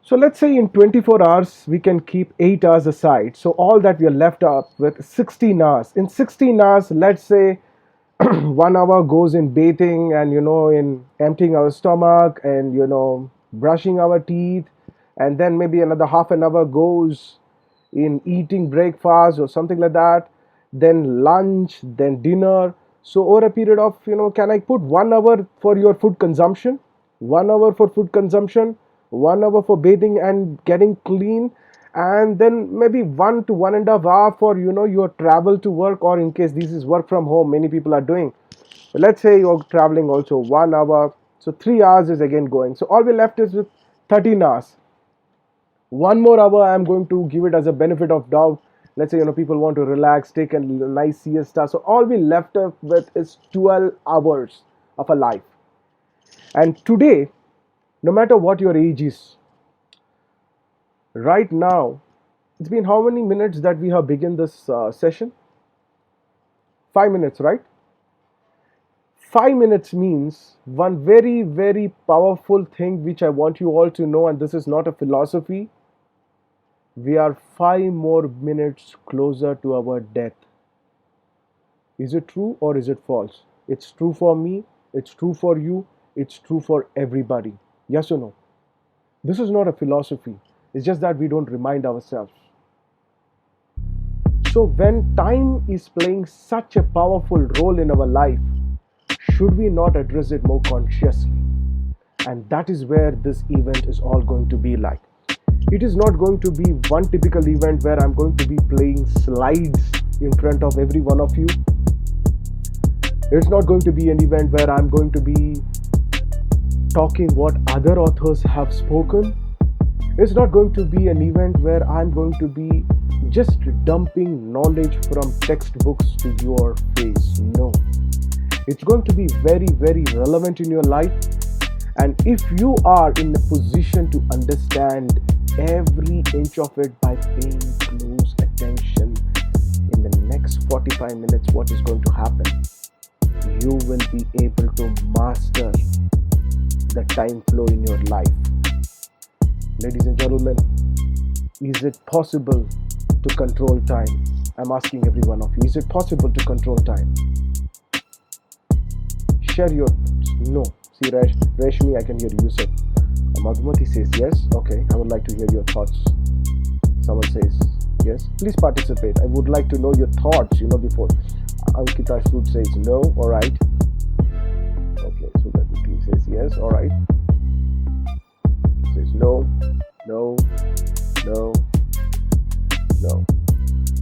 So let's say in 24 hours we can keep 8 hours aside. So all that we are left up with 16 hours. In 16 hours, let's say 1 hour goes in bathing and in emptying our stomach and brushing our teeth, and then maybe another half an hour goes in eating breakfast or something like that, then lunch, then dinner. So over a period of, can I put 1 hour for your food consumption, 1 hour for food consumption, 1 hour for bathing and getting clean, and then maybe 1 to 1.5 hour for your travel to work, or in case this is work from home many people are doing. But let's say you're traveling also 1 hour, so 3 hours is again going. So all we left is with 13 hours. 1 more hour I'm going to give it as a benefit of doubt. Let's say people want to relax, take a nice siesta. So all we left up with is 12 hours of a life. And today, no matter what your age is, right now, it's been how many minutes that we have begun this session? 5 minutes, right? 5 minutes means one very, very powerful thing which I want you all to know, and this is not a philosophy. We are 5 more minutes closer to our death. Is it true or is it false? It's true for me, it's true for you, it's true for everybody. Yes or no? This is not a philosophy. It's just that we don't remind ourselves. So, when time is playing such a powerful role in our life, should we not address it more consciously? And that is where this event is all going to be like. It is not going to be one typical event where I'm going to be playing slides in front of every one of you. It's not going to be an event where I'm going to be talking what other authors have spoken. It's not going to be an event where I'm going to be just dumping knowledge from textbooks to your face. No. It's going to be very, very relevant in your life. And if you are in a position to understand every inch of it by paying close attention, in the next 45 minutes, what is going to happen? You will be able to master the time flow in your life. Ladies and gentlemen, is it possible to control time? I'm asking every one of you, is it possible to control time? Share your thoughts. No. See, Rashmi, I can hear you say. Madhumati says yes. Okay, I would like to hear your thoughts. Someone says yes. Please participate. I would like to know your thoughts, before. Ankita Sood says no. All right. Okay, so that says yes. All right. Says no, no, no, no.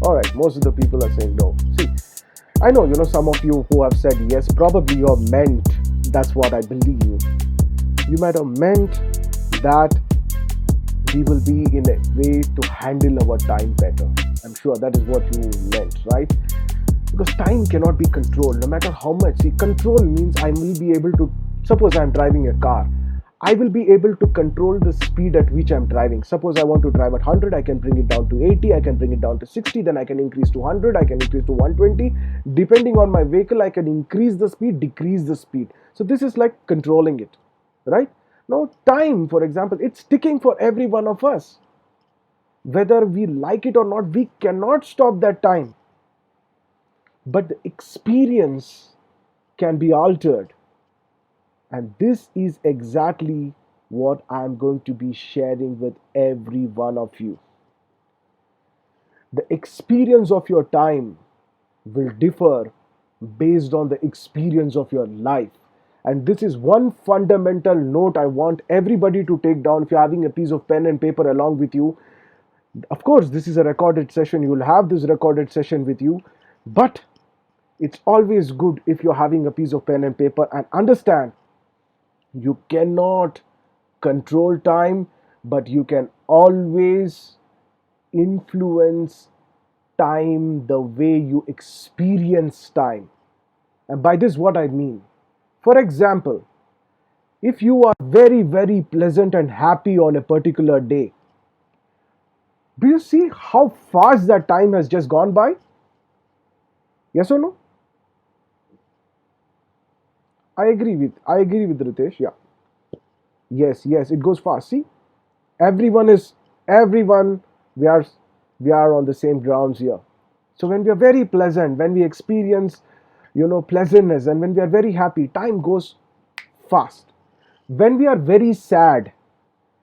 All right, most of the people are saying no. See, I know, some of you who have said yes, probably you have meant, that's what I believe. You might have meant that we will be in a way to handle our time better. I'm sure that is what you meant, right? Because time cannot be controlled, no matter how much. See, control means I will be able to, suppose I'm driving a car, I will be able to control the speed at which I'm driving. Suppose I want to drive at 100, I can bring it down to 80, I can bring it down to 60, then I can increase to 100, I can increase to 120. Depending on my vehicle, I can increase the speed, decrease the speed. So this is like controlling it, right? Now time, for example, it's ticking for every one of us. Whether we like it or not, we cannot stop that time. But the experience can be altered. And this is exactly what I'm going to be sharing with every one of you. The experience of your time will differ based on the experience of your life. And this is one fundamental note I want everybody to take down. If you're having a piece of pen and paper along with you, of course, this is a recorded session. You will have this recorded session with you. But it's always good if you're having a piece of pen and paper and understand you cannot control time, but you can always influence time the way you experience time. And by this, what I mean, for example, if you are very, very pleasant and happy on a particular day, do you see how fast that time has just gone by? Yes or no? I agree with Ritesh. Yeah. Yes, it goes fast. See, Everyone is, everyone, we are, we are on the same grounds here. So when we are very pleasant, when we experience, pleasantness, and when we are very happy, time goes fast. When we are very sad,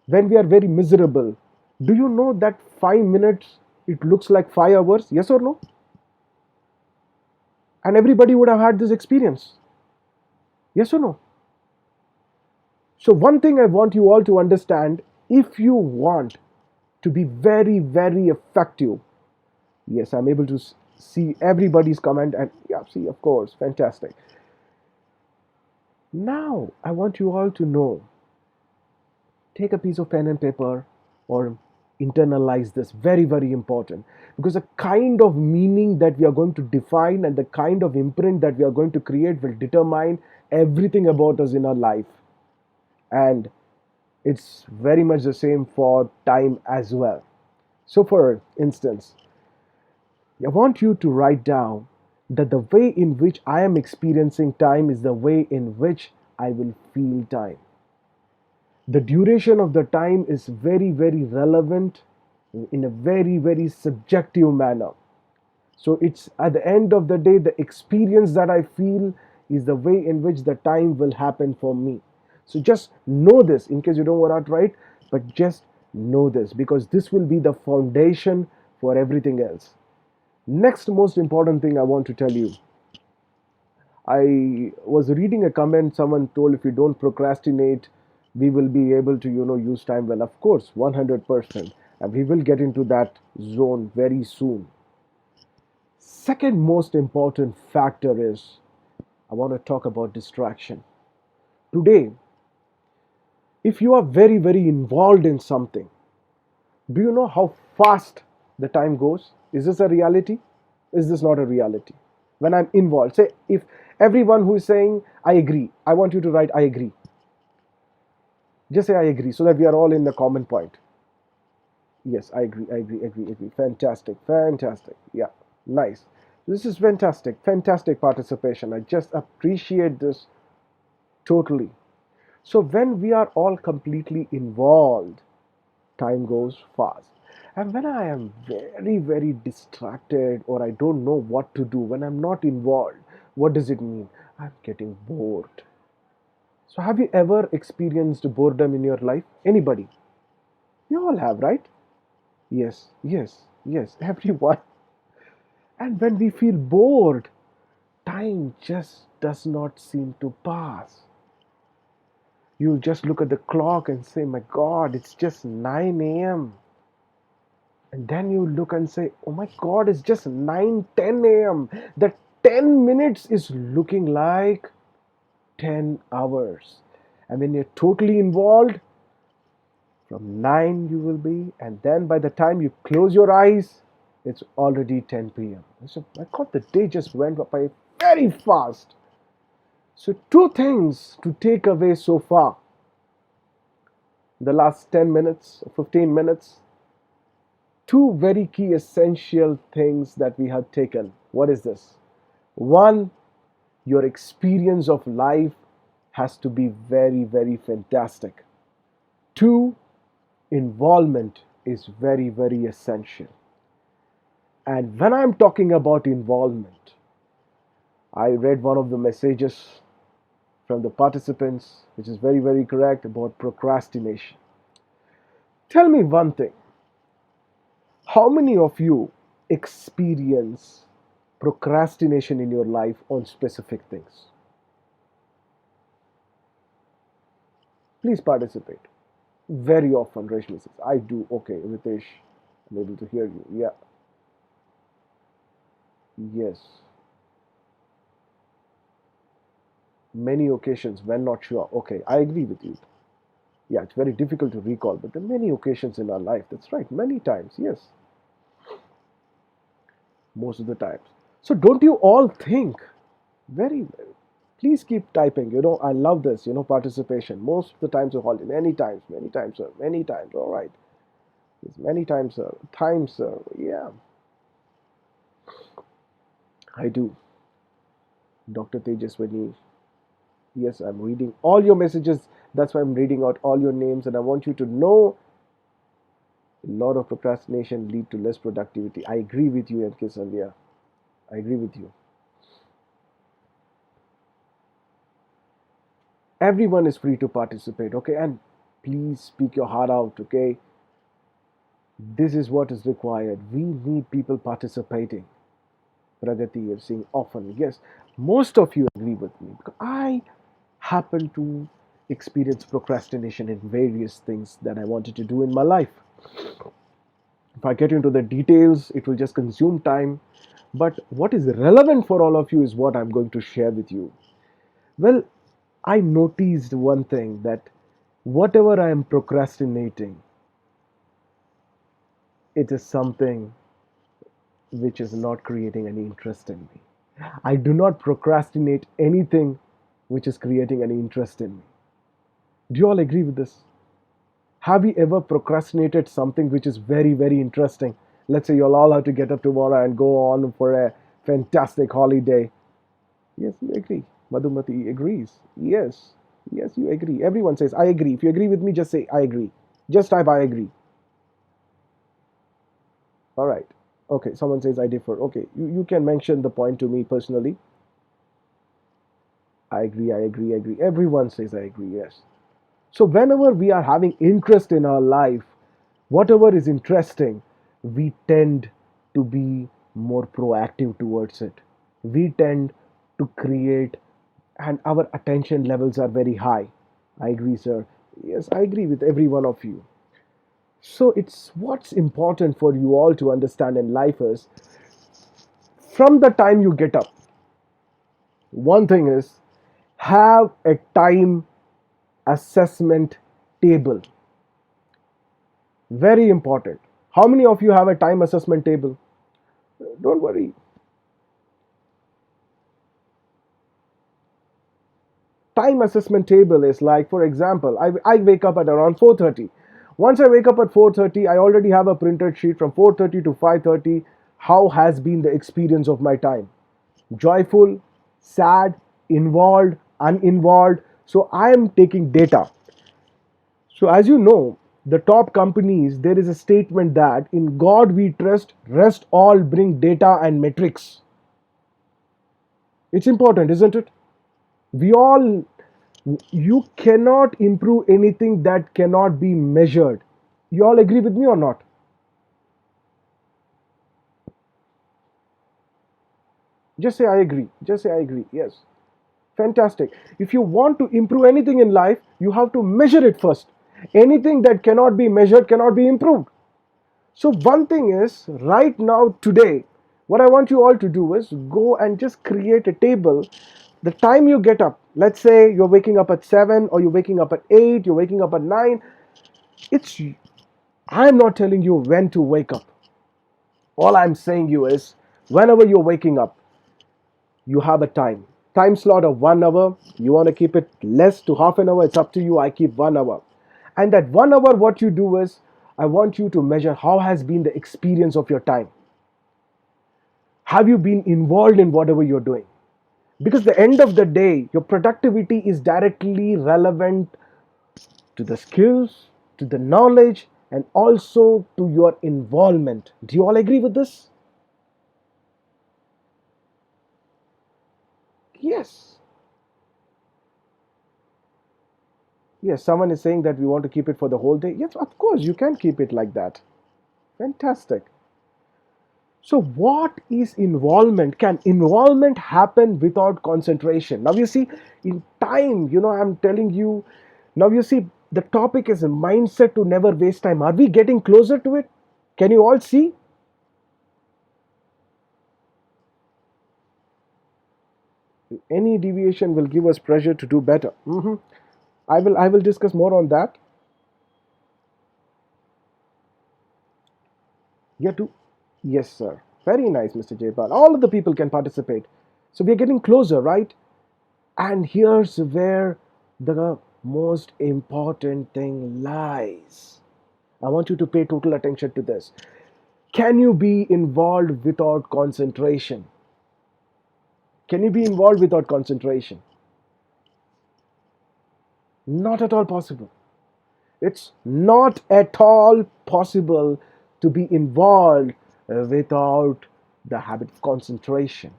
when we are very miserable, do you know that 5 minutes it looks like 5 hours? Yes or no? And everybody would have had this experience. Yes or no? So one thing I want you all to understand, if you want to be very, very effective, yes, I'm able to see everybody's comment, and yeah, see, of course, fantastic. Now, I want you all to know, take a piece of pen and paper or internalize this, very, very important, because the kind of meaning that we are going to define and the kind of imprint that we are going to create will determine everything about us in our life. And it's very much the same for time as well. So, for instance, I want you to write down that the way in which I am experiencing time is the way in which I will feel time. The duration of the time is very, very relevant in a very, very subjective manner. So it's at the end of the day, the experience that I feel is the way in which the time will happen for me. So just know this in case you don't want to write, but just know this because this will be the foundation for everything else. Next most important thing I want to tell you, I was reading a comment, someone told if you don't procrastinate, we will be able to, use time well. Of course, 100%. And we will get into that zone very soon. Second most important factor is I want to talk about distraction. Today, if you are very, very involved in something, do you know how fast the time goes? Is this a reality? Is this not a reality? When I'm involved, say if everyone who is saying, I agree, I want you to write, I agree. Just say, I agree, so that we are all in the common point. Yes, I agree, I agree, agree, agree. Fantastic, fantastic. Yeah, nice. This is fantastic, fantastic participation. I just appreciate this totally. So when we are all completely involved, time goes fast. And when I am very, very distracted or I don't know what to do, when I'm not involved, what does it mean? I'm getting bored. So, have you ever experienced boredom in your life? Anybody? You all have, right? Yes, yes, yes, everyone. And when we feel bored, time just does not seem to pass. You just look at the clock and say, my God, it's just 9 a.m. And then you look and say, oh my God, it's just 9:10 a.m. That 10 minutes is looking like 10 hours. And when you're totally involved, from 9 you will be, and then by the time you close your eyes, it's already 10 p.m. So, my God, the day just went by very fast. So, two things to take away so far the last 10 minutes, 15 minutes. Two very key essential things that we have taken. What is this? One, your experience of life has to be very, very fantastic. Two, involvement is very, very essential. And when I'm talking about involvement, I read one of the messages from the participants, which is very, very correct about procrastination. Tell me one thing. How many of you experience procrastination in your life on specific things? Please participate. Very often, Rashmi says, I do. Okay, Ritesh, I'm able to hear you. Yeah, yes. Many occasions when not sure. Okay, I agree with you. Yeah, it's very difficult to recall, but there are many occasions in our life. That's right, many times. Yes, most of the times. So don't you all think very well? Please keep typing. I love this. Participation. Most of the times you hold it. Many times, sir. Many times. All right. Yes, many times, sir. Times, sir. Yeah, I do. Dr. Tejaswani. Yes, I'm reading all your messages. That's why I'm reading out all your names, and I want you to know A lot of procrastination lead to less productivity. I agree with you, MK Sandhya. I agree with you. Everyone is free to participate, okay? And please speak your heart out, okay? This is what is required. We need people participating. Pragati, you're saying often. Yes, most of you agree with me because I happen to experience procrastination in various things that I wanted to do in my life. If I get into the details, it will just consume time. But what is relevant for all of you is what I'm going to share with you. Well, I noticed one thing that whatever I am procrastinating, it is something which is not creating any interest in me. I do not procrastinate anything which is creating any interest in me. Do you all agree with this? Have you ever procrastinated something which is very, very interesting? Let's say you'll all have to get up tomorrow and go on for a fantastic holiday. Yes, you agree. Madhumati agrees. Yes, yes, you agree. Everyone says, I agree. If you agree with me, just say, I agree. Just type, I agree. All right. Okay, someone says, I differ. Okay, you can mention the point to me personally. I agree, I agree, I agree. Everyone says, I agree, yes. So, whenever we are having interest in our life, whatever is interesting, we tend to be more proactive towards it. We tend to create, and our attention levels are very high. I agree, sir. Yes, I agree with every one of you. So, it's what's important for you all to understand in life is from the time you get up, one thing is have a time assessment table. Very important. How many of you have a time assessment table? Don't worry. Time assessment table is like, for example, I wake up at around 4:30. Once I wake up at 4:30, I already have a printed sheet from 4:30 to 5:30. How has been the experience of my time? Joyful, sad, involved, uninvolved. So I am taking data. So, as you know, the top companies, there is a statement that in God we trust, rest all bring data and metrics. It's important, isn't it? We all, you cannot improve anything that cannot be measured. You all agree with me or not? Just say I agree. Just say I agree. Yes. Fantastic. If you want to improve anything in life, you have to measure it first. Anything that cannot be measured cannot be improved. So, one thing is right now, today, what I want you all to do is go and just create a table. The time you get up, let's say you're waking up at 7 or you're waking up at 8, you're waking up at 9. It's, I'm not telling you when to wake up. All I'm saying you is whenever you're waking up, you have a time slot of 1 hour. You want to keep it less to half an hour, it's up to you. I keep 1 hour. And that 1 hour, what you do is I want you to measure how has been the experience of your time. Have you been involved in whatever you're doing? Because the end of the day, your productivity is directly relevant to the skills, to the knowledge, and also to your involvement. Do you all agree with this? Yes. Yes, someone is saying that we want to keep it for the whole day. Yes, of course, you can keep it like that. Fantastic. So, what is involvement? Can involvement happen without concentration? Now, you see, in time, I'm telling you, now you see, the topic is a mindset to never waste time. Are we getting closer to it? Can you all see? Any deviation will give us pressure to do better. I will discuss more on that. Yeah, too. Yes, sir. Very nice, Mr. Jaypal. All of the people can participate. So we are getting closer, right? And here's where the most important thing lies. I want you to pay total attention to this. Can you be involved without concentration? Can you be involved without concentration? Not at all possible. It's not at all possible to be involved without the habit of concentration.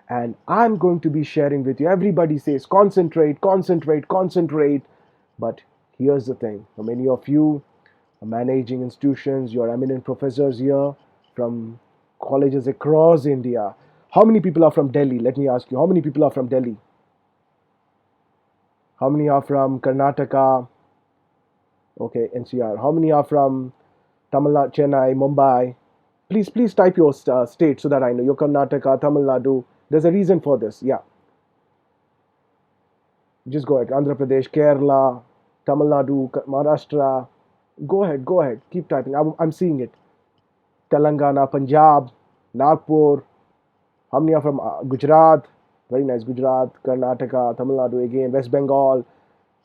And I'm going to be sharing with you. Everybody says concentrate, concentrate, concentrate. But here's the thing. For many of you are managing institutions, you're eminent professors here from colleges across India. How many people are from Delhi? Let me ask you, how many people are from Delhi? How many are from Karnataka? Okay, NCR. How many are from Tamil Nadu, Chennai, Mumbai? Please type your state so that I know. Your Karnataka, Tamil Nadu. There's a reason for this. Yeah. Just go ahead. Andhra Pradesh, Kerala, Tamil Nadu, Maharashtra. Go ahead. Keep typing. I'm seeing it. Telangana, Punjab, Nagpur. How many are from Gujarat? Very nice. Gujarat, Karnataka, Tamil Nadu again, West Bengal,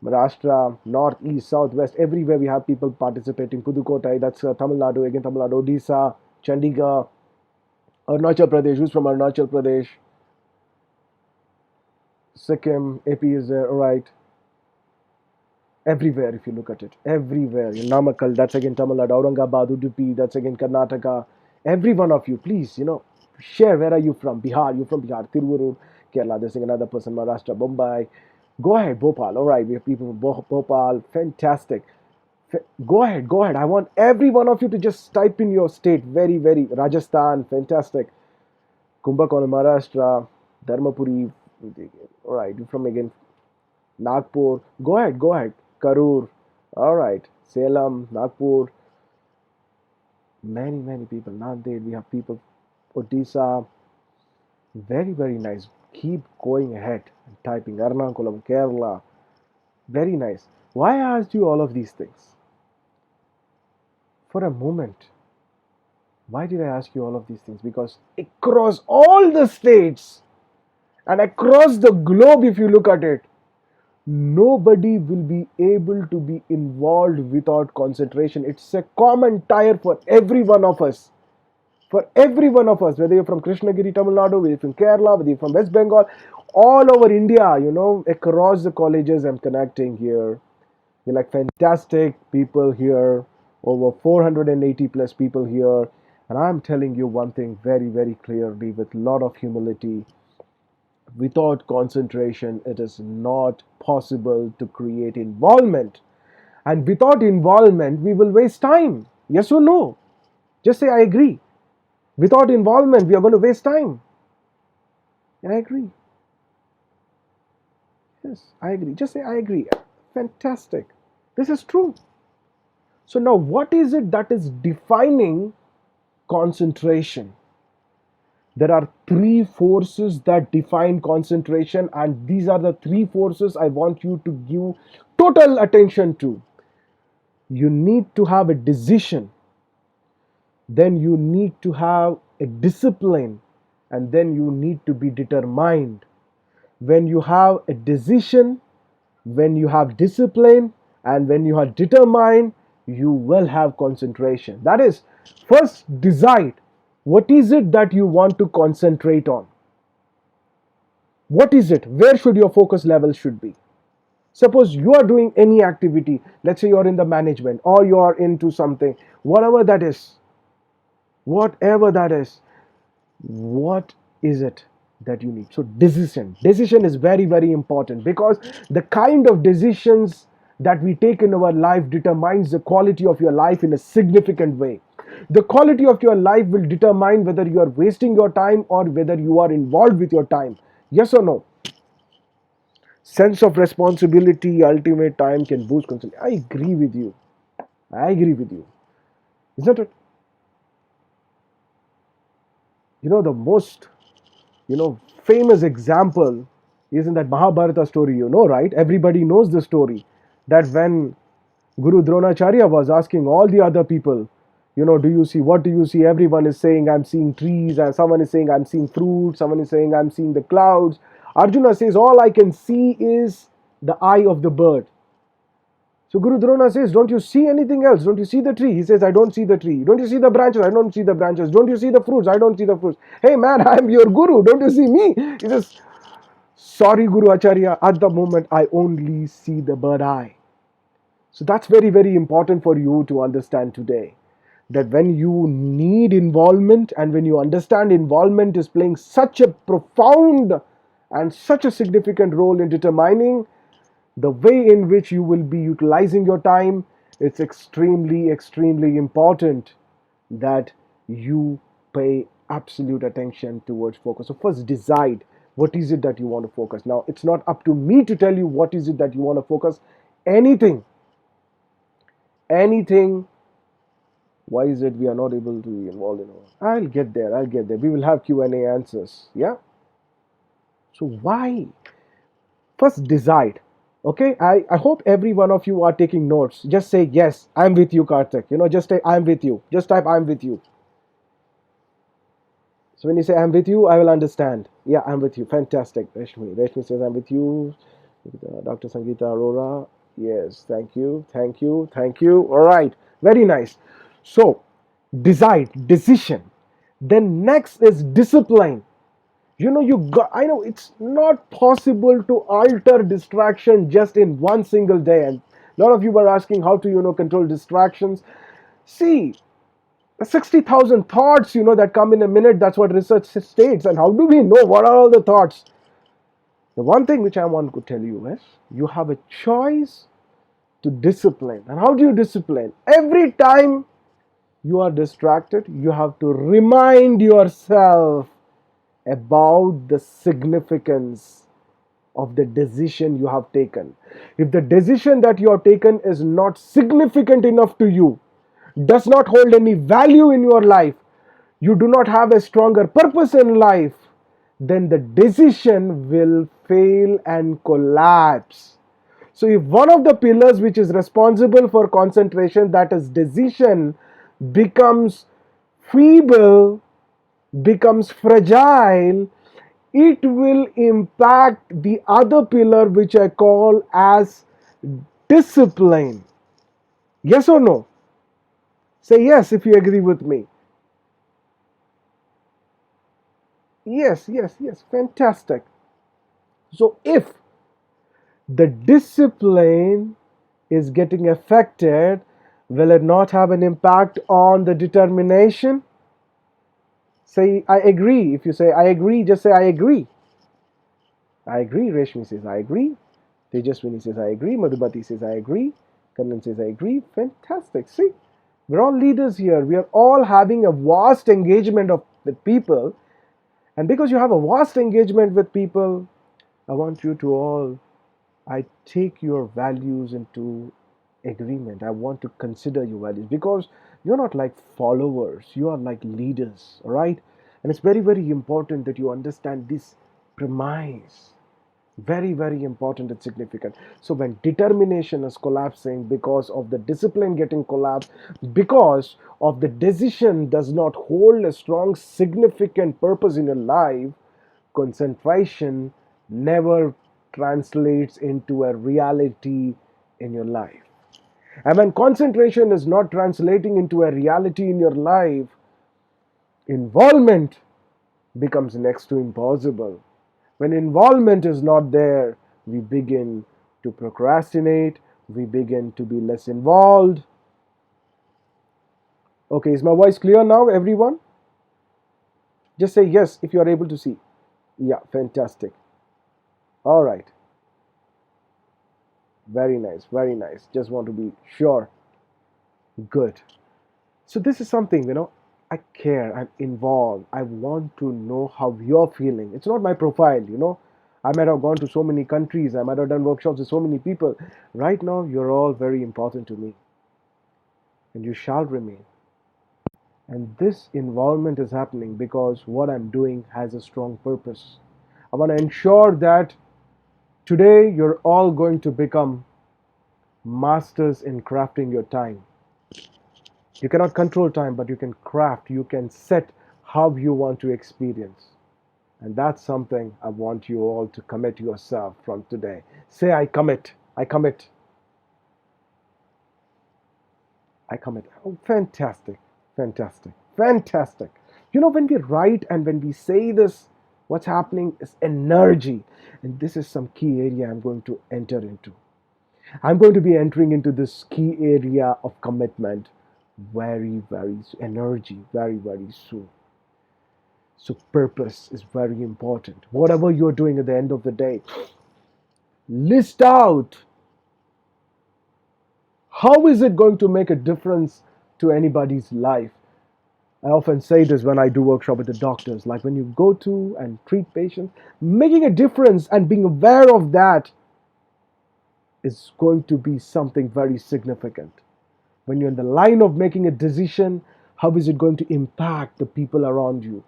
Maharashtra, North, East, South, West. Everywhere we have people participating. Pudukkottai, that's Tamil Nadu again, Tamil Nadu, Odisha, Chandigarh, Arunachal Pradesh. Who's from Arunachal Pradesh? Sikkim, AP is there, alright. Everywhere, if you look at it, everywhere. Namakkal, that's again Tamil Nadu, Aurangabad, Udupi, that's again Karnataka. Every one of you, please, share where are you from? Bihar, you're from Bihar, Tiruvur, Kerala, there's another person, Maharashtra, Bombay. Go ahead, Bhopal, alright, we have people from Bhopal, fantastic. Go ahead. I want every one of you to just type in your state, very, very, Rajasthan, fantastic. Kumbhakonam, Maharashtra, Dharmapuri, alright, you're from again Nagpur. Go ahead. Karur. Alright. Salem, Nagpur. Many people. Nanded. We have people. Odisha. Very, very nice. Keep going ahead and typing. Ernakulam, Kerala. Very nice. Why I asked you all of these things? For a moment. Why did I ask you all of these things? Because across all the states and across the globe, if you look at it, nobody will be able to be involved without concentration. It's a common tire for every one of us. For every one of us, whether you're from Krishnagiri, Tamil Nadu, whether you're from Kerala, whether you're from West Bengal, all over India, across the colleges I'm connecting here. You're like fantastic people here, over 480 plus people here. And I'm telling you one thing very, very clearly with a lot of humility. Without concentration, it is not possible to create involvement. And without involvement, we will waste time. Yes or no? Just say, I agree. Without involvement, we are going to waste time. I agree. Yes, I agree. Just say, I agree. Fantastic. This is true. So now, what is it that is defining concentration? There are three forces that define concentration, and these are the three forces I want you to give total attention to. You need to have a decision, then you need to have a discipline, and then you need to be determined. When you have a decision, when you have discipline, and when you are determined, you will have concentration. That is, first decide. What is it that you want to concentrate on? What is it? Where should your focus level should be? Suppose you are doing any activity. Let's say you are in the management or you are into something. Whatever that is. What is it that you need? So decision is very, very important, because the kind of decisions that we take in our life determines the quality of your life in a significant way. The quality of your life will determine whether you are wasting your time or whether you are involved with your time. Yes or no? Sense of responsibility, ultimate time can boost concentration. I agree with you. Isn't it? The most, famous example is in that Mahabharata story, right? Everybody knows the story. That when Guru Dronacharya was asking all the other people, do you see, what do you see? Everyone is saying, I'm seeing trees, and someone is saying, I'm seeing fruit, someone is saying, I'm seeing the clouds. Arjuna says, all I can see is the eye of the bird. So Guru Drona says, don't you see anything else? Don't you see the tree? He says, I don't see the tree. Don't you see the branches? I don't see the branches. Don't you see the fruits? I don't see the fruits. Hey man, I am your Guru. Don't you see me? He says, sorry Guru Acharya, at the moment I only see the bird eye. So that's very, very important for you to understand today. That when you need involvement and when you understand involvement is playing such a profound and such a significant role in determining the way in which you will be utilizing your time, it's extremely, extremely important that you pay absolute attention towards focus. So first decide what is it that you want to focus. Now it's not up to me to tell you what is it that you want to focus. Anything. Why is it we are not able to be involved in all? I'll get there. We will have Q&A answers. Yeah. So why? First decide. Okay. I hope every one of you are taking notes. Just say yes. I'm with you, Karthik. Just say I'm with you. Just type I'm with you. So when you say I'm with you, I will understand. Yeah, I'm with you. Fantastic. Reshmi says I'm with you. Dr. Sangeeta Arora. Yes. Thank you. All right. Very nice. So, decision. Then next is discipline. I know it's not possible to alter distraction just in one single day. And a lot of you were asking how to, control distractions. See, 60,000 thoughts, that come in a minute. That's what research states. And how do we know what are all the thoughts? The one thing which I want to tell you is you have a choice to discipline. And how do you discipline? Every time you are distracted, you have to remind yourself about the significance of the decision you have taken. If the decision that you have taken is not significant enough to you, does not hold any value in your life, you do not have a stronger purpose in life, then the decision will fail and collapse. So if one of the pillars which is responsible for concentration, that is decision, becomes feeble, becomes fragile, it will impact the other pillar which I call as discipline. Yes or no? Say yes if you agree with me. Yes. Fantastic. So if the discipline is getting affected, will it not have an impact on the determination? Say I agree. If you say I agree, just say I agree. I agree. Reshmi says I agree. Tejaswini says I agree. Madhubati says I agree. Kannan says I agree. Fantastic. See, we're all leaders here. We are all having a vast engagement with people. And because you have a vast engagement with people, I want you to all, I take your values into agreement. I want to consider your values because you're not like followers, you are like leaders, all right? And it's very, very important that you understand this premise. Very, very important and significant. So when determination is collapsing because of the discipline getting collapsed, because of the decision does not hold a strong, significant purpose in your life, concentration never translates into a reality in your life. And when concentration is not translating into a reality in your life, involvement becomes next to impossible. When involvement is not there, we begin to procrastinate, we begin to be less involved. Okay, is my voice clear now, everyone? Just say yes if you are able to see. Yeah, fantastic. All right. Very nice, very nice. Just want to be sure. Good. So this is something, I care, I'm involved. I want to know how you're feeling. It's not my profile. I might have gone to so many countries. I might have done workshops with so many people. Right now, you're all very important to me. And you shall remain. And this involvement is happening because what I'm doing has a strong purpose. I want to ensure that today you're all going to become masters in crafting your time. You cannot control time, but you can craft, you can set how you want to experience. And that's something I want you all to commit yourself from today. Say, I commit. I commit. I commit. Oh, fantastic. Fantastic. Fantastic. When we write and when we say this, what's happening is energy. And this is some key area I'm going to enter into. I'm going to be entering into this key area of commitment energy, very soon. So, purpose is very important. Whatever you're doing at the end of the day, list out how is it going to make a difference to anybody's life. I often say this when I do workshop with the doctors, like when you go to and treat patients, making a difference and being aware of that is going to be something very significant. When you're in the line of making a decision, how is it going to impact the people around you?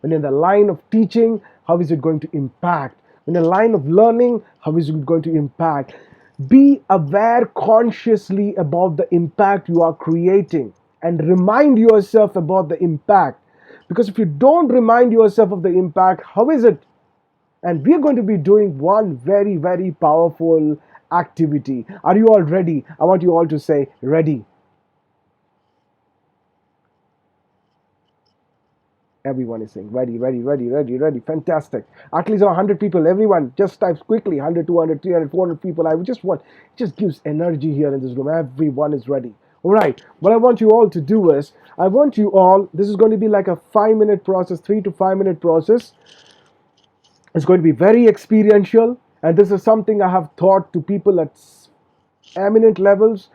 When you're in the line of teaching, how is it going to impact? When you're in the line of learning, how is it going to impact? Be aware consciously about the impact you are creating and remind yourself about the impact. Because if you don't remind yourself of the impact, how is it? And we're going to be doing one very powerful activity. Are you all ready? I want you all to say, ready. Everyone is saying ready. Fantastic. At least 100 people. Everyone just types quickly. 100, 200, 300, 400 people. I would just want, it just gives energy here in this room. Everyone is ready. All right. What I want you all to do is, I want you all, this is going to be like a 5-minute process, 3 to 5 minute process. It's going to be very experiential. And this is something I have taught to people at eminent levels.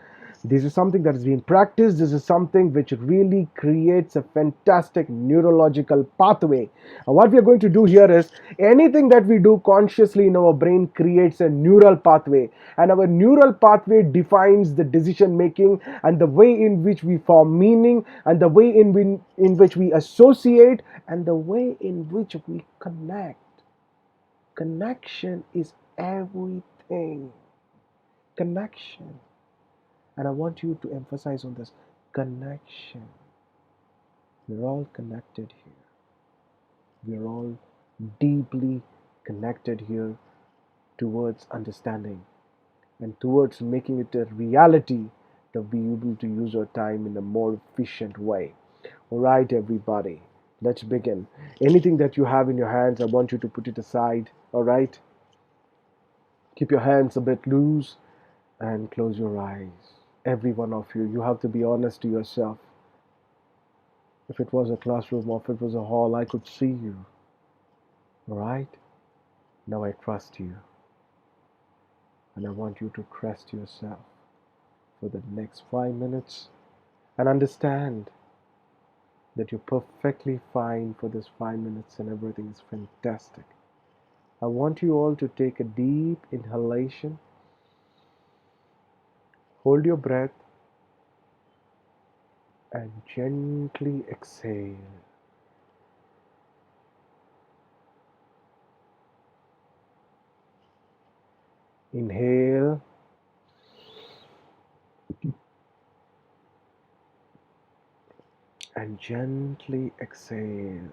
This is something that is being practiced. This is something which really creates a fantastic neurological pathway. And what we are going to do here is, anything that we do consciously in our brain creates a neural pathway. And our neural pathway defines the decision making and the way in which we form meaning and the way in which we associate and the way in which we connect. Connection is everything. Connection. And I want you to emphasize on this connection. We're all connected here. We're all deeply connected here towards understanding and towards making it a reality to be able to use our time in a more efficient way. All right, everybody, let's begin. Anything that you have in your hands, I want you to put it aside. All right? Keep your hands a bit loose and close your eyes. Every one of you, you have to be honest to yourself. If it was a classroom or if it was a hall, I could see you. All right? Now I trust you. And I want you to trust yourself for the next 5 minutes and understand that you're perfectly fine for this 5 minutes and everything is fantastic. I want you all to take a deep inhalation. Hold your breath and gently exhale. Inhale and gently exhale.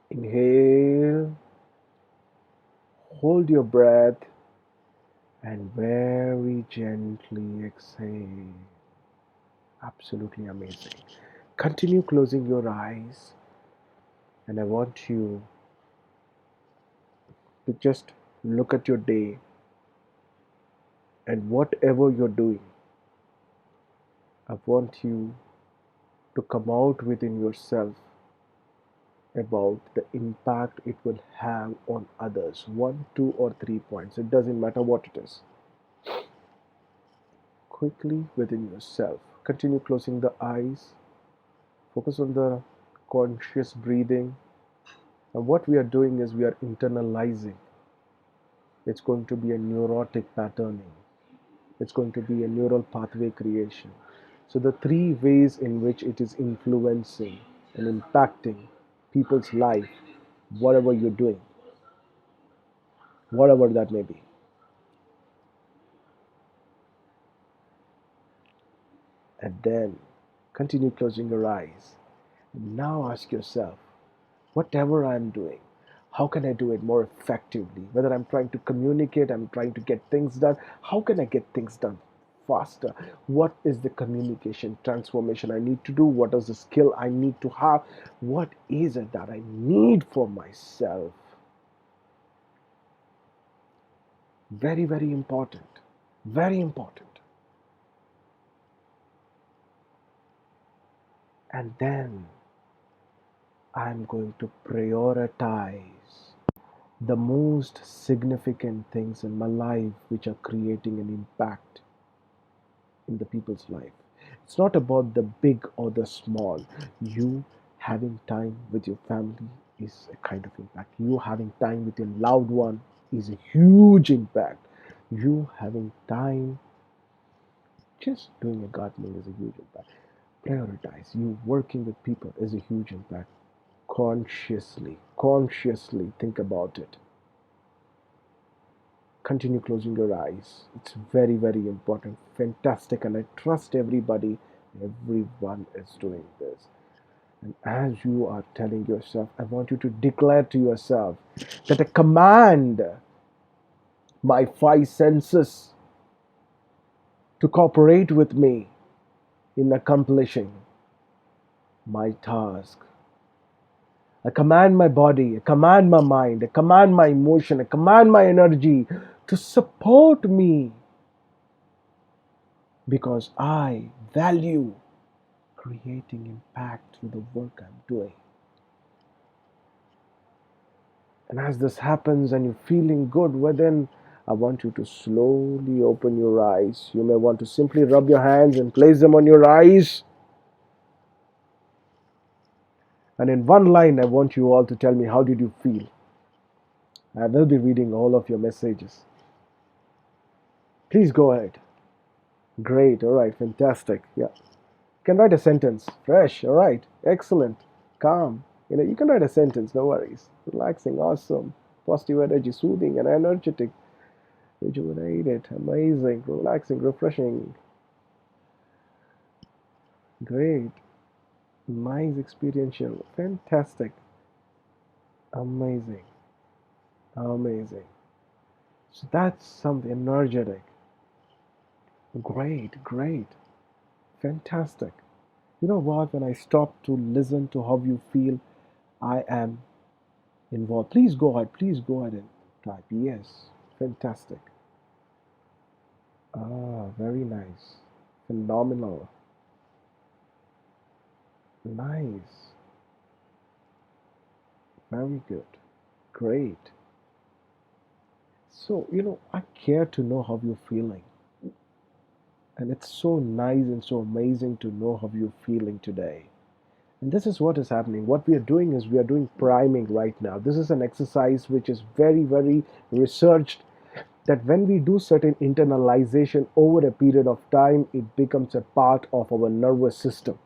Inhale, hold your breath and very gently exhale. Absolutely amazing. Continue closing your eyes, and I want you to just look at your day and whatever you're doing, I want you to come out within yourself about the impact it will have on others. 1, 2, or 3 points. It doesn't matter what it is. Quickly within yourself. Continue closing the eyes. Focus on the conscious breathing. And what we are doing is we are internalizing. It's going to be a neurotic patterning. It's going to be a neural pathway creation. So the 3 ways in which it is influencing and impacting people's life, whatever you're doing, whatever that may be. And then continue closing your eyes. Now ask yourself, whatever I'm doing, how can I do it more effectively? Whether I'm trying to communicate, I'm trying to get things done, how can I get things done faster? What is the communication transformation I need to do? What is the skill I need to have? What is it that I need for myself? Very, very important. Very important. And then I'm going to prioritize the most significant things in my life which are creating an impact in the people's life. It's not about the big or the small. You having time with your family is a kind of impact. You having time with your loved one is a huge impact. You having time just doing a gardening is a huge impact. Prioritize. You working with people is a huge impact. Consciously think about it. Continue closing your eyes. It's very, very important. Fantastic. And I trust everyone is doing this. And as you are telling yourself, I want you to declare to yourself that I command my five senses to cooperate with me in accomplishing my task. I command my body, I command my mind, I command my emotion, I command my energy to support me because I value creating impact through the work I'm doing. And as this happens and you're feeling good, well then I want you to slowly open your eyes. You may want to simply rub your hands and place them on your eyes. And in one line, I want you all to tell me how did you feel. I will be reading all of your messages. Please go ahead. Great, all right, fantastic. Yeah. You can write a sentence. Fresh, all right, excellent, calm. You can write a sentence, no worries. Relaxing, awesome, positive energy, soothing and energetic, rejuvenated, amazing, relaxing, refreshing. Great, nice, experiential, fantastic, amazing, amazing. So that's something energetic. Great, fantastic. You know what? When I stop to listen to how you feel, I am involved. Please go ahead and type. Yes, fantastic. Very nice. Phenomenal. Nice. Very good. Great. So, I care to know how you're feeling. And it's so nice and so amazing to know how you're feeling today. And this is what is happening. What we are doing is we are doing priming right now. This is an exercise which is very, very researched that when we do certain internalization over a period of time, it becomes a part of our nervous system.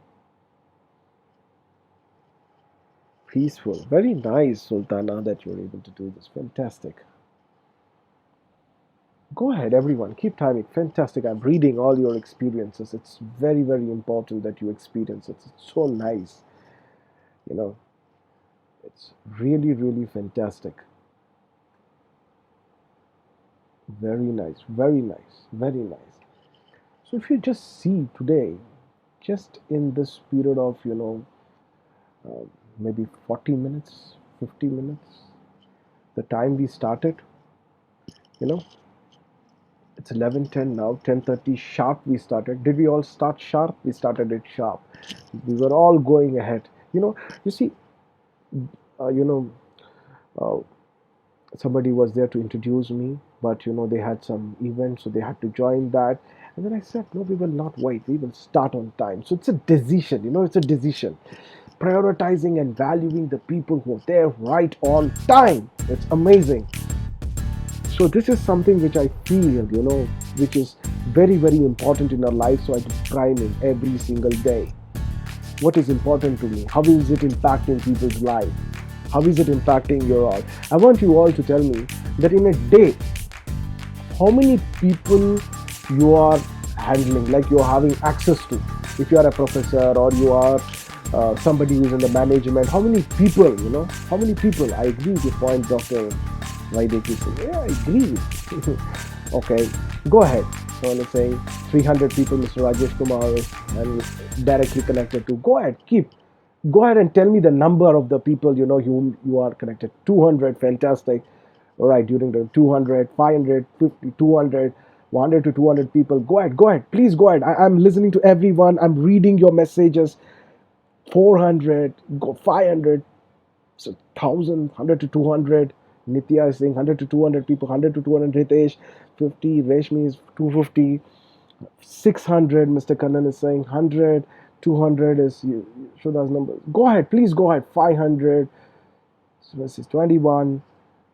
Peaceful. Very nice, Sultana, that you're able to do this. Fantastic. Go ahead, everyone. Keep timing. Fantastic. I'm reading all your experiences. It's very, very important that you experience it. It's so nice. You know, it's really, really fantastic. Very nice. Very nice. Very nice. So if you just see today, just in this period of, maybe 40 minutes, 50 minutes, the time we started, you know, it's 11:10 now, 10:30 sharp we started. Did we all start sharp? We started it sharp. We were all going ahead. You see, uh, you know, uh, somebody was there to introduce me, but they had some event, so they had to join that. And then I said, no, we will not wait. We will start on time. So it's a decision. It's a decision. Prioritizing and valuing the people who are there right on time. It's amazing. So this is something which I feel, which is very, very important in our life. So I do priming every single day. What is important to me? How is it impacting people's life? How is it impacting your all? I want you all to tell me that in a day, how many people you are handling, like you are having access to. If you are a professor or you are somebody who is in the management, how many people, how many people? I agree with your point, Dr. Vaideki. Yeah, I agree with you. Okay, go ahead. So let's say 300 people Mr. Rajesh Kumar is directly connected to. Go ahead and tell me the number of the people whom you are connected. 200, fantastic. All right, during the 200, 500, 50, 200, 100 to 200 people. Go ahead, go ahead. Please go ahead. I'm listening to everyone. I'm reading your messages. 400, go 500, so 1,000, to 200. Nitya is saying 100 to 200 people, 100 to 200. Ritesh, 50. Reshmi is 250. 600. Mr. Kannan is saying 100. 200 is Shraddha's number. Go ahead, please go ahead. 500. So this is 21.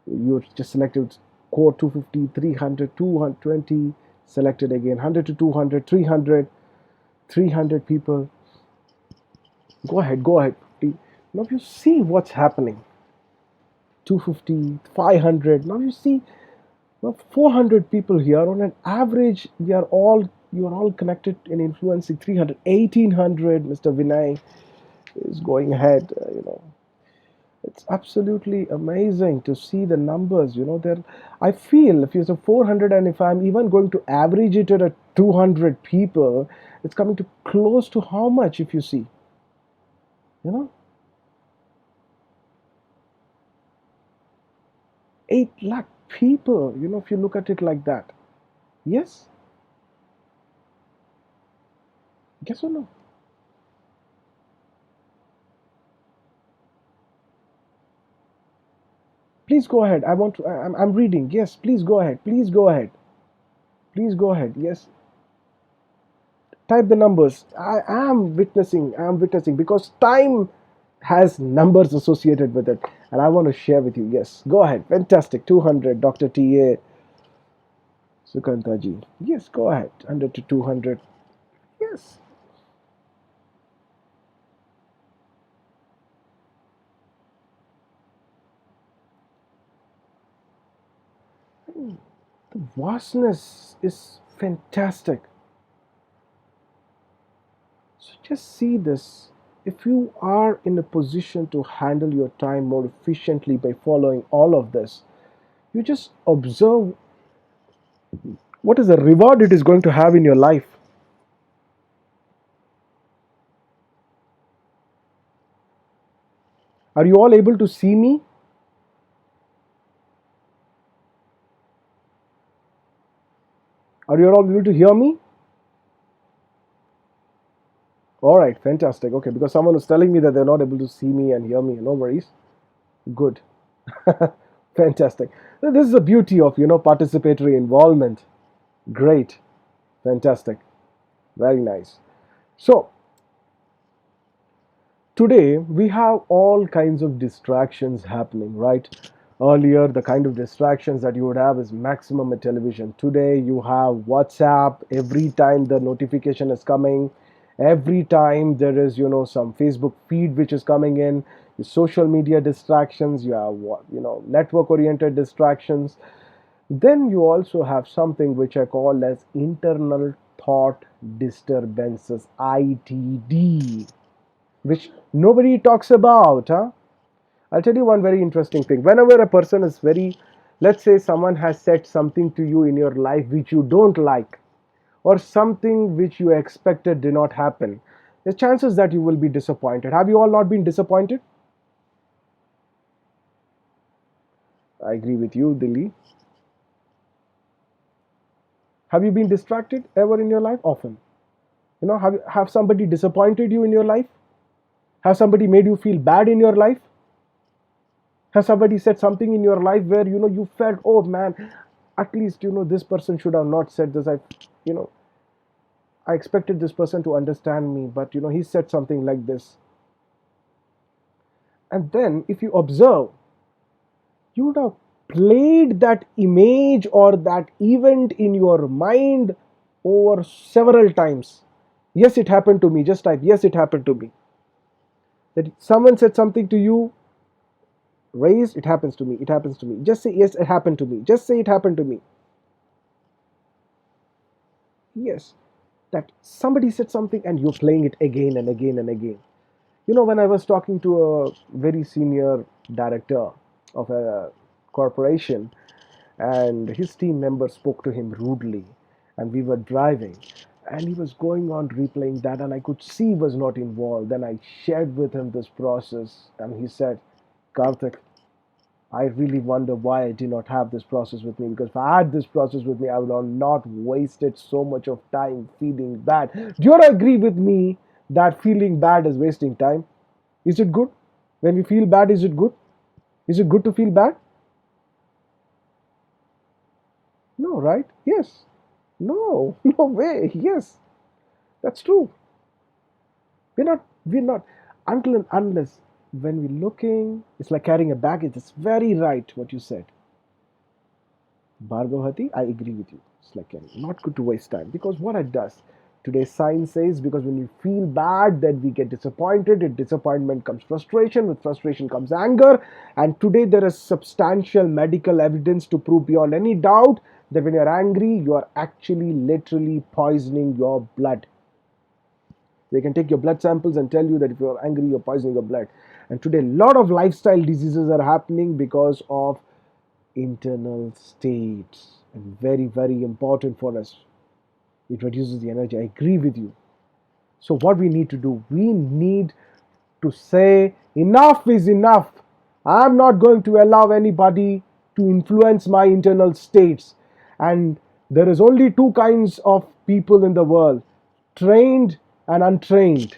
You just selected core 250, 300, 220. Selected again 100 to 200, 300, 300 people. Go ahead, go ahead. Now you see what's happening. 250, 500. Now you see, well, 400 people here. On an average, you are all connected and influencing 300, 1800. Mr. Vinay is going ahead. It's absolutely amazing to see the numbers. There. I feel if you say 400, and if I'm even going to average it at 200 people, it's coming to close to how much? If you see, you know, 8 lakh people. If you look at it like that. Yes. Yes or no? Please go ahead. I want to. I'm reading. Yes. Please go ahead. Please go ahead. Please go ahead. Yes. Type the numbers. I am witnessing. I am witnessing because time has numbers associated with it, and I want to share with you. Yes. Go ahead. Fantastic. 200. Dr. T.A. Sukantaji. Yes. Go ahead. 100 to 200. Yes. The vastness is fantastic. So just see this. If you are in a position to handle your time more efficiently by following all of this, you just observe what is the reward it is going to have in your life. Are you all able to see me? Are you all able to hear me? All right, fantastic. Okay, because someone was telling me that they're not able to see me and hear me. No worries. Good. Fantastic. This is the beauty of participatory involvement. Great. Fantastic. Very nice. So today we have all kinds of distractions happening, right? Earlier, the kind of distractions that you would have is maximum at television. Today you have WhatsApp. Every time the notification is coming, every time there is some Facebook feed which is coming in, social media distractions, you have network oriented distractions. Then you also have something which I call as internal thought disturbances, ITD, which nobody talks about, huh? I'll tell you one very interesting thing. Whenever a person is let's say someone has said something to you in your life which you don't like, or something which you expected did not happen, the chances that you will be disappointed. Have you all not been disappointed? I agree with you, Dilly. Have you been distracted ever in your life? Often. Have somebody disappointed you in your life? Have somebody made you feel bad in your life? Has somebody said something in your life where you felt, oh man, at least this person should have not said this. You know I expected this person to understand me, but he said something like this. And then if you observe, you would have played that image or that event in your mind over several times. Yes, it happened to me. Just type, yes, it happened to me. That someone said something to you, raise, it happens to me. It happens to me. Just say, yes, it happened to me. Just say, it happened to me. Yes, that somebody said something and you're playing it again and again and again. When I was talking to a very senior director of a corporation, and his team member spoke to him rudely, and we were driving, and he was going on replaying that, and I could see he was not involved. Then I shared with him this process, and he said, Karthik, I really wonder why I did not have this process with me, because if I had this process with me, I would have not wasted so much of time feeling bad. Do you not agree with me that feeling bad is wasting time? Is it good? When we feel bad, is it good? Is it good to feel bad? No, right? Yes. No, no way. Yes, that's true. We're not, until and unless when we're looking, it's like carrying a baggage. It's very right what you said. Bhargavati, I agree with you. It's like not good to waste time, because what it does, today's science says, because when we feel bad, then we get disappointed. In disappointment comes frustration. With frustration comes anger. And today there is substantial medical evidence to prove beyond any doubt that when you're angry, you are actually literally poisoning your blood. They can take your blood samples and tell you that if you're angry, you're poisoning your blood. And today, a lot of lifestyle diseases are happening because of internal states. And very, very important for us. It reduces the energy. I agree with you. So, what we need to do, we need to say, enough is enough. I'm not going to allow anybody to influence my internal states. And there is only two kinds of people in the world: trained and untrained.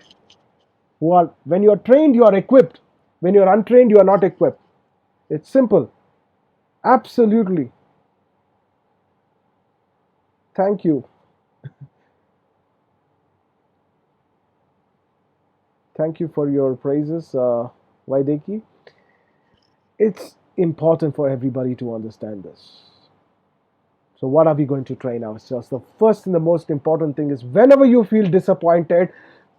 When you are trained, you are equipped. When you are untrained, you are not equipped. It's simple. Absolutely. Thank you. Thank you for your praises, Vaideki. It's important for everybody to understand this. So, what are we going to train ourselves? The first and the most important thing is, whenever you feel disappointed,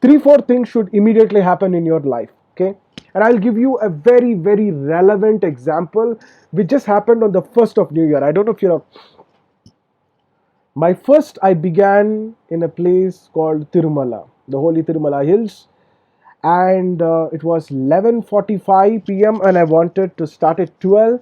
three, four things should immediately happen in your life. Okay. And I'll give you a very, very relevant example which just happened on the 1st of New Year. I don't know if you know. I began in a place called Tirumala, the holy Tirumala Hills, and it was 11:45 p.m. and I wanted to start at 12.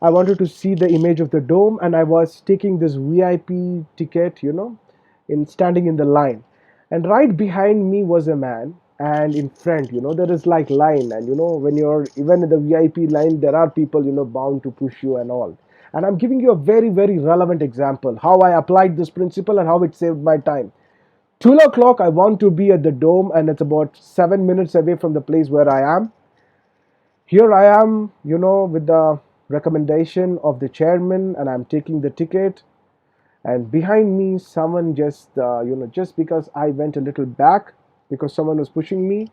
I wanted to see the image of the dome, and I was taking this VIP ticket, in standing in the line. And right behind me was a man, and in front, there is like line, and when you're even in the VIP line, there are people, bound to push you and all. And I'm giving you a very, very relevant example how I applied this principle and how it saved my time. 12 o'clock, I want to be at the dome, and it's about 7 minutes away from the place where I am. Here I am, with the recommendation of the chairman, and I'm taking the ticket. And behind me, someone just because I went a little back, because someone was pushing me,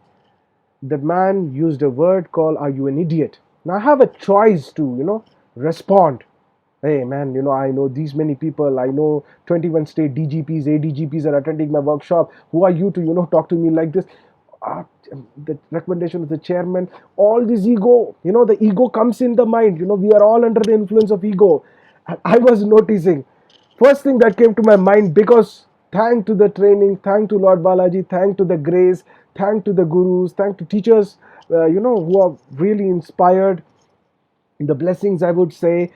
the man used a word called, "Are you an idiot?" Now I have a choice to, respond. Hey man, I know these many people. I know 21 state DGPs, ADGPs are attending my workshop. Who are you to, talk to me like this? Uh, the recommendation of the chairman, all this ego, the ego comes in the mind. We are all under the influence of ego. And I was noticing, first thing that came to my mind, because thank to the training, thank to Lord Balaji, thank to the grace, thank to the gurus, thank to teachers, who are really inspired, the blessings, I would say,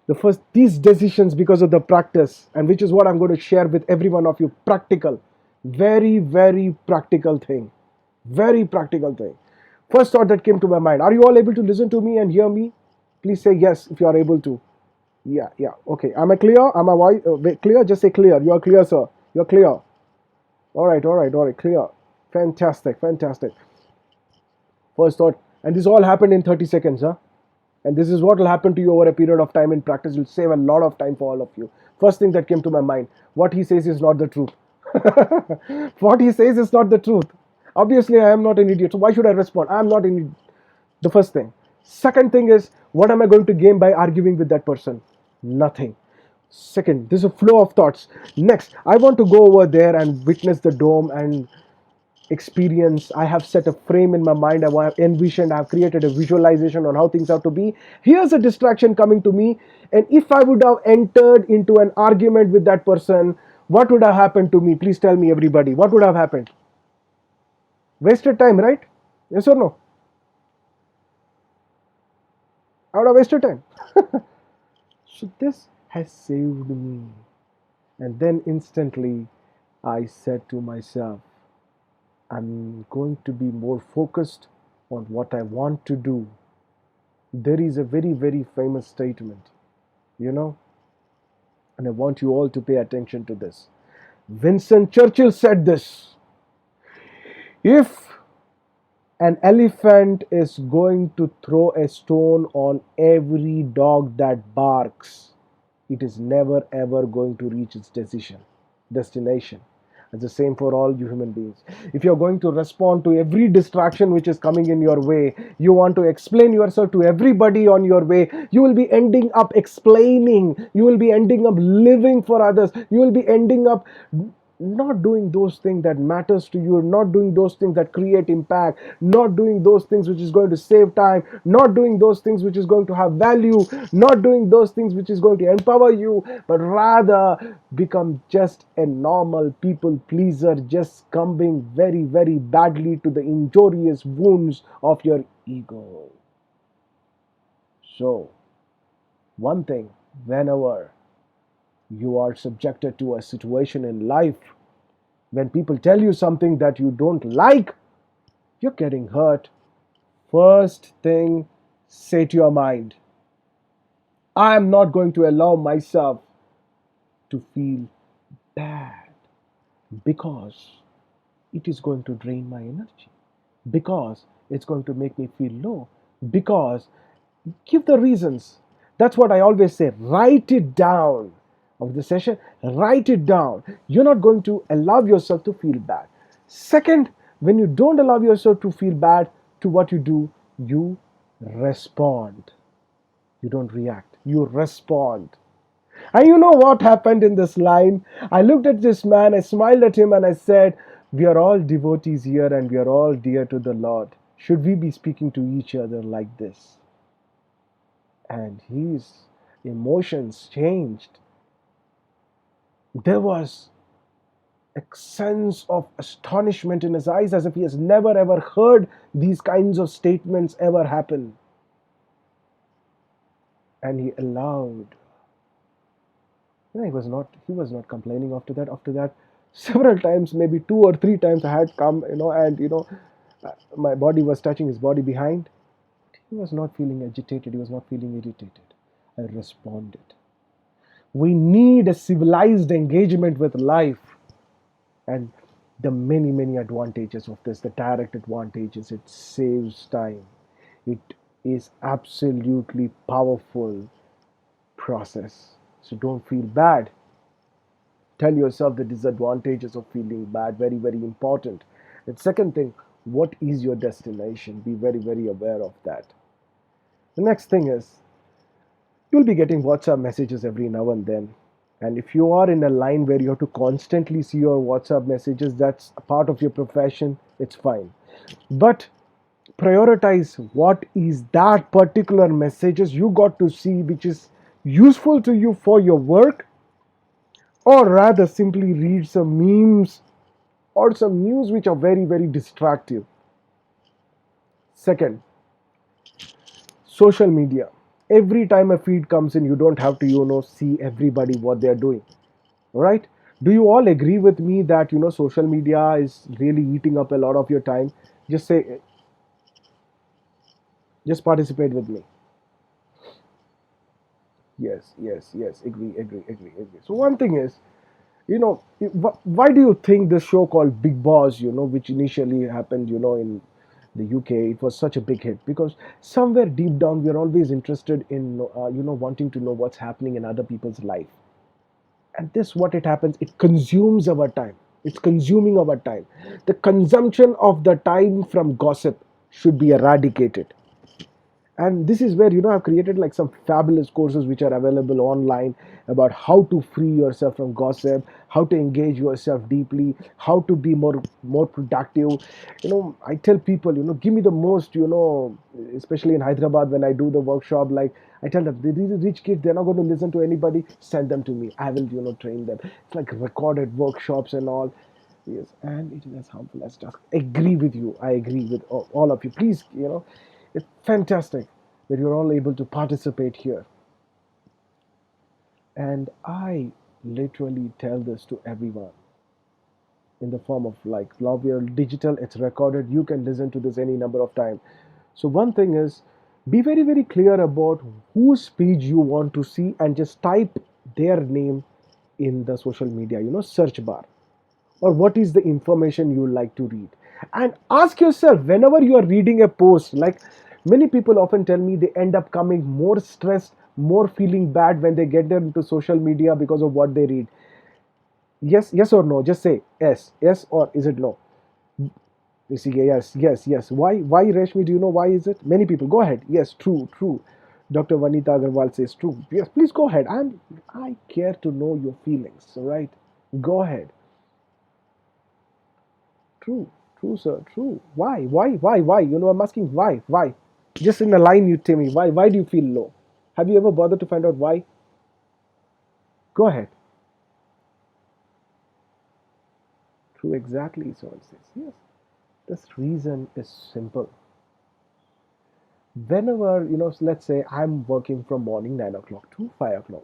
the first these decisions, because of the practice, and which is what I'm going to share with every one of you. Practical, very, very practical thing. Very practical thing. First thought that came to my mind. Are you all able to listen to me and hear me? Please say yes if you are able to. Yeah, yeah. Okay. Am I clear? Am I clear? Just say clear. You are clear, sir. You're clear. All right, all right, all right. Clear. Fantastic, fantastic. First thought, and this all happened in 30 seconds, huh? And this is what will happen to you over a period of time in practice. You'll save a lot of time for all of you. First thing that came to my mind, what he says is not the truth. What he says is not the truth. Obviously, I am not an idiot. So why should I respond? I am not an idiot. The first thing. Second thing is, what am I going to gain by arguing with that person? Nothing. Second, there's a flow of thoughts. Next, I want to go over there and witness the dome and experience. I have set a frame in my mind. I have envisioned, I have created a visualization on how things have to be. Here's a distraction coming to me, and if I would have entered into an argument with that person, what would have happened to me? Please tell me, everybody, what would have happened? Wasted time, right? Yes or no? I would have wasted time. So this has saved me. And then instantly I said to myself, I'm going to be more focused on what I want to do. There is a very, very famous statement, you know, and I want you all to pay attention to this. Winston Churchill said this: if an elephant is going to throw a stone on every dog that barks, it is never ever going to reach its destination. It's the same for all you human beings. If you're going to respond to every distraction which is coming in your way, you want to explain yourself to everybody on your way, you will be ending up explaining, you will be ending up living for others, you will be ending up not doing those things that matters to you, not doing those things that create impact, not doing those things which is going to save time, not doing those things which is going to have value, not doing those things which is going to empower you, but rather become just a normal people pleaser, just succumbing very, very badly to the injurious wounds of your ego. So one thing, whenever you are subjected to a situation in life, when people tell you something that you don't like, you're getting hurt, first thing, say to your mind, I am not going to allow myself to feel bad, because it is going to drain my energy, because it's going to make me feel low, because give the reasons. That's what I always say. Write it down. Of the session, write it down. You're not going to allow yourself to feel bad. Second, when you don't allow yourself to feel bad, to what you do, you respond. You don't react, you respond. And you know what happened in this line? I looked at this man, I smiled at him, and I said, we are all devotees here and we are all dear to the Lord. Should we be speaking to each other like this? And his emotions changed. There was a sense of astonishment in his eyes, as if he has never ever heard these kinds of statements ever happen. And he allowed. He was not complaining after that. After that, several times, maybe 2 or 3 times, I had come, and my body was touching his body behind. He was not feeling agitated. He was not feeling irritated. I responded. We need a civilized engagement with life. And the many, many advantages of this, the direct advantages, it saves time. It is absolutely powerful process. So don't feel bad. Tell yourself the disadvantages of feeling bad. Very, very important. And second thing, what is your destination? Be very, very aware of that. The next thing is, you'll be getting WhatsApp messages every now and then. And if you are in a line where you have to constantly see your WhatsApp messages, that's a part of your profession, it's fine. But prioritize what is that particular messages you got to see which is useful to you for your work, or rather simply read some memes or some news which are very, very distractive. Second, social media. Every time a feed comes in, you don't have to see everybody what they're doing. All right, do you all agree with me that social media is really eating up a lot of your time? Just say, just participate with me. Yes, yes, yes, agree, agree, agree, agree. So one thing is, why do you think this show called Big Boss, which initially happened in the UK, it was such a big hit? Because somewhere deep down we are always interested in wanting to know what's happening in other people's life. And this, what it happens, it consumes our time. It's consuming our time. The consumption of the time from gossip should be eradicated. And this is where I've created like some fabulous courses which are available online about how to free yourself from gossip, how to engage yourself deeply, how to be more productive. I tell people, give me the most, especially in Hyderabad when I do the workshop, like I tell them, these rich kids, they're not going to listen to anybody, send them to me, I will train them. It's like recorded workshops and all. Yes, and it is as harmful as just agree with you. I agree with all of you. Please, it's fantastic that you're all able to participate here. And I literally tell this to everyone in the form of like love your digital, it's recorded. You can listen to this any number of times. So one thing is, Be very, very clear about whose page you want to see and just type their name in the social media, search bar, or what is the information you like to read. And ask yourself whenever you are reading a post, like many people often tell me they end up coming more stressed, more feeling bad when they get into social media because of what they read. Yes or no? Just say yes, or is it no? You see, yes. Why, Reshmi? Do you know why is it? Many people. Go ahead. Yes, true. Dr. Vanita Agarwal says true. Yes, please go ahead. I care to know your feelings. All right, go ahead. True, sir. True. Why? I'm asking why. Just in a line, you tell me why. Why do you feel low? Have you ever bothered to find out why? Go ahead. True, exactly. Someone says yes. This reason is simple. Whenever, let's say I'm working from morning 9 o'clock to 5 o'clock.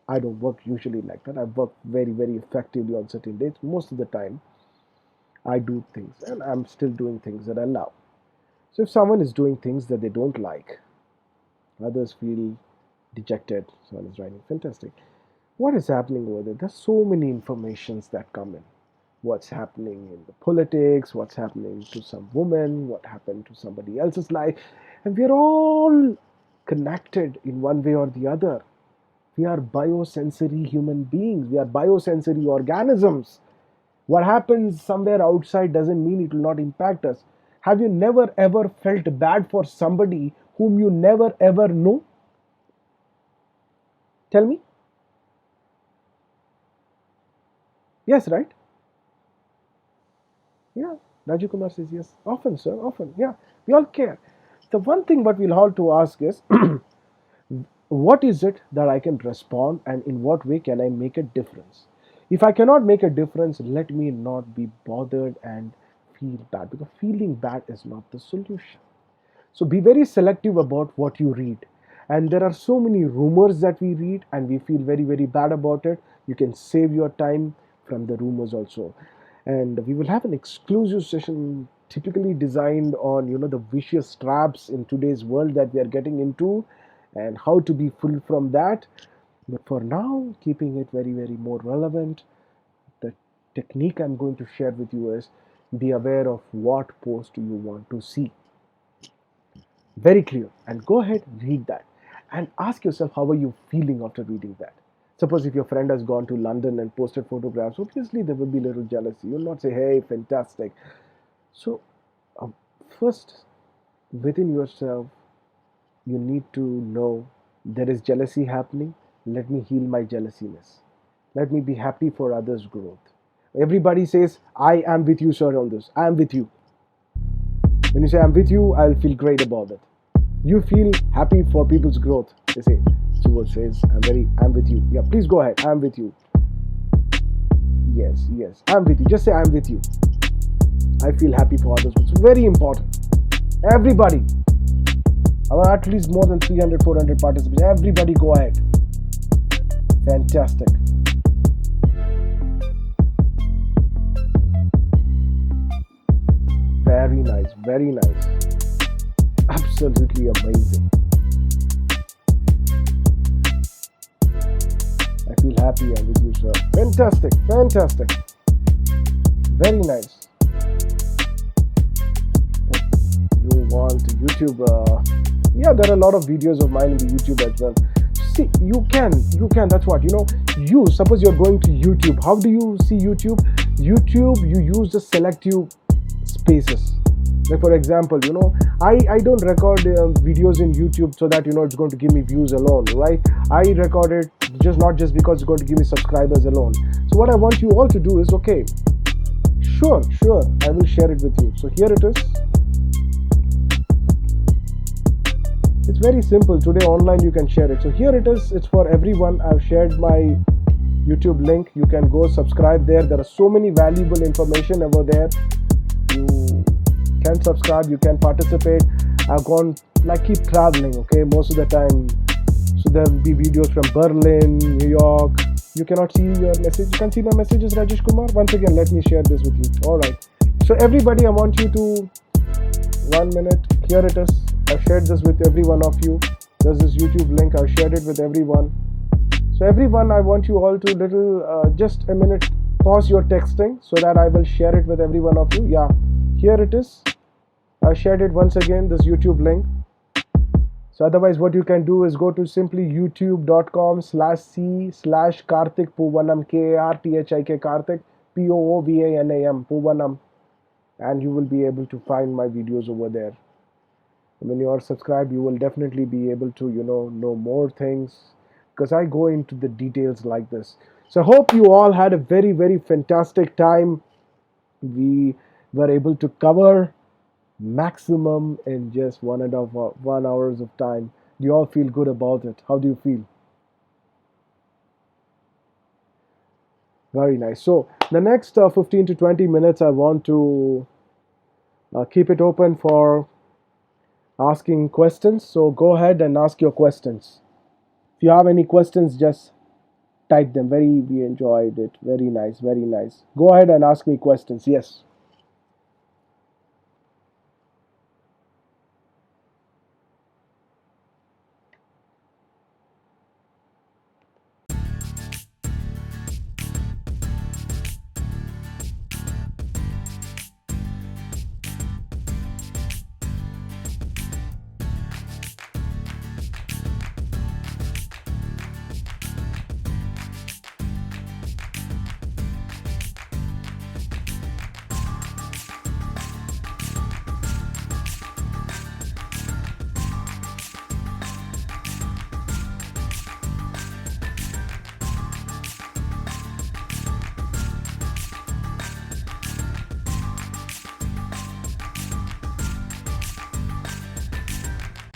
I don't work usually like that. I work very, very effectively on certain days. Most of the time, I do things and I'm still doing things that I love. So if someone is doing things that they don't like, others feel dejected. Someone is writing, fantastic. What is happening over there? There's so many informations that come in. What's happening in the politics, what's happening to some woman, what happened to somebody else's life. And we're all connected in one way or the other. We are biosensory human beings. We are biosensory organisms. What happens somewhere outside doesn't mean it will not impact us. Have you never ever felt bad for somebody whom you never ever know? Tell me. Yes, right? Yeah, Raju Kumar says yes. Often, sir, often. Yeah, we all care. The one thing what we'll have to ask is, what is it that I can respond and in what way can I make a difference? If I cannot make a difference, let me not be bothered and feel bad, because feeling bad is not the solution. So be very selective about what you read. And there are so many rumors that we read and we feel very, very bad about it. You can save your time from the rumors also. And we will have an exclusive session typically designed on, the vicious traps in today's world that we are getting into and how to be free from that. But for now, keeping it very, very more relevant, the technique I'm going to share with you is be aware of what post you want to see. Very clear. And go ahead, read that. And ask yourself, how are you feeling after reading that? Suppose if your friend has gone to London and posted photographs, obviously there will be a little jealousy. You'll not say, hey, fantastic. So, first, within yourself, you need to know there is jealousy happening. Let me heal my jealousiness. Let me be happy for others' growth. Everybody says, I am with you, sir, on this. I am with you. When you say I'm with you, I'll feel great about it. You feel happy for people's growth. They say, Subodh says, I'm with you. Yeah, please go ahead. I'm with you. Yes, I'm with you. Just say I'm with you. I feel happy for others. It's very important. Everybody. I want at least more than 300, 400 participants. Everybody go ahead. Fantastic. Very nice, very nice. Absolutely amazing. I feel happy I'm with you, sir. Fantastic. Very nice. You want YouTube? Yeah, there are a lot of videos of mine in the YouTube as well. See, you can. That's what, you, suppose you're going to YouTube. How do you see YouTube? YouTube, you use the selective spaces. Like for example, I don't record videos in YouTube so that it's going to give me views alone, right? I record it not just because it's going to give me subscribers alone. So what I want you all to do is, okay, sure, I will share it with you. So here it is. It's very simple. Today online you can share it. So here it is. It's for everyone. I've shared my YouTube link. You can go subscribe there. There are so many valuable information over there. You can subscribe, you can participate. I've gone, keep traveling, okay, most of the time. So there will be videos from Berlin, New York. You cannot see your message. You can see my messages, Rajesh Kumar. Once again, let me share this with you. Alright. So everybody, I want you to, 1 minute. Here it is. I've shared this with every one of you. There's this YouTube link. I've shared it with everyone. So everyone, I want you all to just a minute, pause your texting so that I will share it with every one of you. Yeah, here it is. I shared it once again, this YouTube link. So otherwise what you can do is go to simply youtube.com/c/Karthik Poovanam, Karthik, Karthik, Poovanam, Poovanam, and you will be able to find my videos over there. When you are subscribed, you will definitely be able to know more things, because I go into the details like this. So I hope you all had a very, very fantastic time. We were able to cover maximum in just 1.5 hours of time. Do you all feel good about it? How do you feel? Very nice. So the next 15 to 20 minutes, I want to keep it open for asking questions. So go ahead and ask your questions. If you have any questions, just type them. We enjoyed it. Very nice, very nice. Go ahead and ask me questions. Yes.